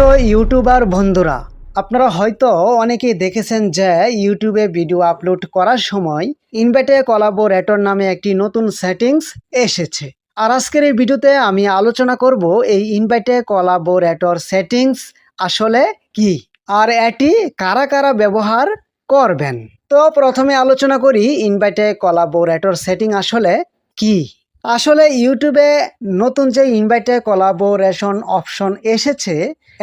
প্রিয় ইউটিউবার বন্ধুরা, আপনারা হয়তো অনেকেই দেখেছেন যে ইউটিউবে ভিডিও আপলোড করার সময় ইনভাইটে কোলাবোরেটর নামে একটি নতুন সেটিংস এসেছে। আর আজকের এই ভিডিওতে আমি আলোচনা করব এই ইনভাইটে কোলাবোরেটর সেটিংস আসলে কি আর এটি কারা কারা ব্যবহার করবেন। তো প্রথমে আলোচনা করি ইনভাইটে কোলাবোরেটর সেটিং আসলে কি। আসলে ইউটিউবে নতুন যে ইনভাইটে কোলাবোরেশন অপশন এসেছে,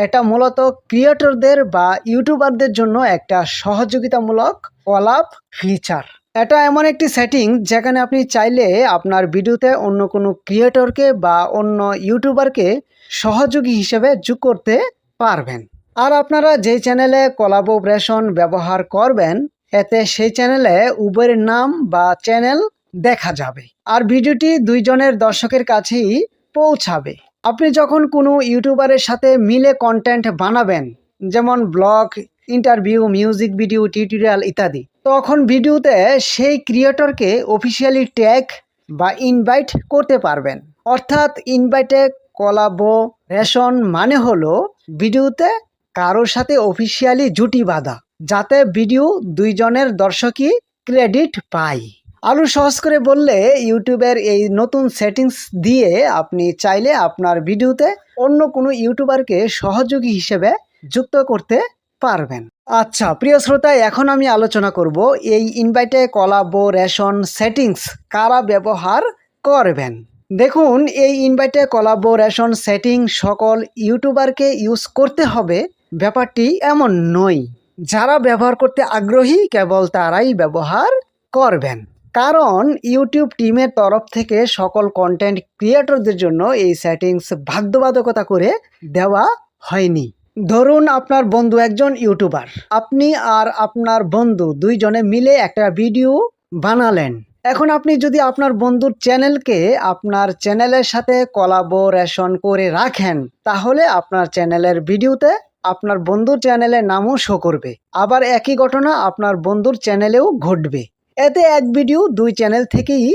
এটা মূলত ক্রিয়েটরদের বা ইউটিউবারদের জন্য একটা সহযোগিতামূলক কোলাব ফিচার। এটা এমন একটি সেটিং যেখানে আপনি চাইলে আপনার ভিডিওতে অন্য কোনো ক্রিয়েটরকে বা অন্য ইউটিউবারকে সহযোগী হিসেবে যোগ করতে পারবেন। আর আপনারা যে চ্যানেলে কোলাবোরেশন ব্যবহার করবেন, এতে সেই চ্যানেলে উভয়ের নাম বা চ্যানেল দেখা যাবে আর ভিডিওটি দুইজনের দর্শকের কাছেই পৌঁছাবে। আপনি যখন কোনো ইউটিউবারের সাথে মিলে কন্টেন্ট বানাবেন, যেমন blog, interview, music video, tutorial ইত্যাদি, তখন ভিডিওতে সেই ক্রিয়েটরকে অফিসিয়ালি ট্যাগ বা ইনভাইট করতে পারবেন। অর্থাৎ ইনভাইটে কোলাবোরেশন মানে হলো ভিডিওতে কারোর সাথে অফিসিয়ালি জুটি বাঁধা, যাতে ভিডিও দুইজনের দর্শকই ক্রেডিট পায়। আরো সহজ করে বললে, ইউটিউবের এই নতুন সেটিংস দিয়ে আপনি চাইলে আপনার ভিডিওতে অন্য কোনো ইউটিউবারকে সহযোগী হিসেবে যুক্ত করতে পারবেন। আচ্ছা প্রিয় শ্রোতা, এখন আমি আলোচনা করব এই ইনভাইটে কোলাবোরেশন সেটিংস কারা ব্যবহার করবেন। দেখুন, এই ইনভাইটে কোলাবোরেশন সেটিং সকল ইউটিউবারকে ইউজ করতে হবে ব্যাপারটি এমন নয়। যারা ব্যবহার করতে আগ্রহী কেবল তারাই ব্যবহার করবেন, কারণ ইউটিউব টিমের তরফ থেকে সকল কন্টেন্ট ক্রিয়েটরদের জন্য এই সেটিংস বাধ্যবাধকতা করে দেওয়া হয়নি। ধরুন আপনার বন্ধু একজন ইউটিউবার, আপনি আর আপনার বন্ধু দুইজনে মিলে একটা ভিডিও বানালেন। এখন আপনি যদি আপনার বন্ধুর চ্যানেলকে আপনার চ্যানেলের সাথে কোলাবোরেশন করে রাখেন, তাহলে আপনার চ্যানেলের ভিডিওতে আপনার বন্ধুর চ্যানেলের নামও শো করবে। আবার একই ঘটনা আপনার বন্ধুর চ্যানেলেও ঘটবে। এতে এক ভিডিও দুই চ্যানেল থেকেই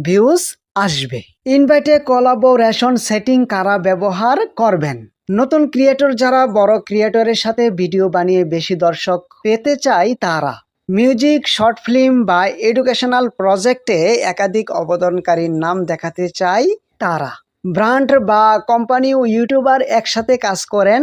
ভিউজ আসবে। ইনভাইটে কোলাবোরেশন সেটিং কারা ব্যবহার করবেন? নতুন ক্রিয়েটর যারা বড় ক্রিয়েটরের সাথে ভিডিও বানিয়ে বেশি দর্শক পেতে চায় তারা, মিউজিক, শর্ট ফিল্ম বা এডুকেশনাল প্রজেক্টে একাধিক অবদানকারীর নাম দেখাতে চায় তারা, ব্র্যান্ড বা কোম্পানি ও ইউটিউবার একসাথে কাজ করেন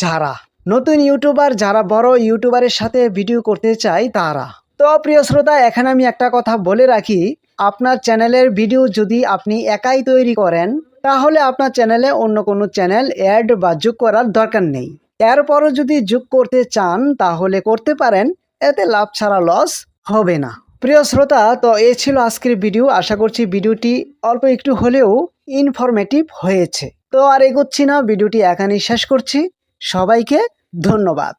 যারা, নতুন ইউটিউবার যারা বড় ইউটিউবারের সাথে ভিডিও করতে চায় তারা। তো প্রিয় শ্রোতা, এখানে আমি একটা কথা বলে রাখি, আপনার চ্যানেলের ভিডিও যদি আপনি একাই তৈরি করেন, তাহলে আপনার চ্যানেলে অন্য কোনো চ্যানেল অ্যাড বা যোগ করার দরকার নেই। এরপরও যদি যোগ করতে চান তাহলে করতে পারেন, এতে লাভ ছাড়া লস হবে না। প্রিয় শ্রোতা, তো এই ছিল আজকের ভিডিও। আশা করছি ভিডিওটি অল্প একটু হলেও ইনফরমেটিভ হয়েছে। তো আর এগোচ্ছি না, ভিডিওটি এখানেই শেষ করছি। সবাইকে ধন্যবাদ।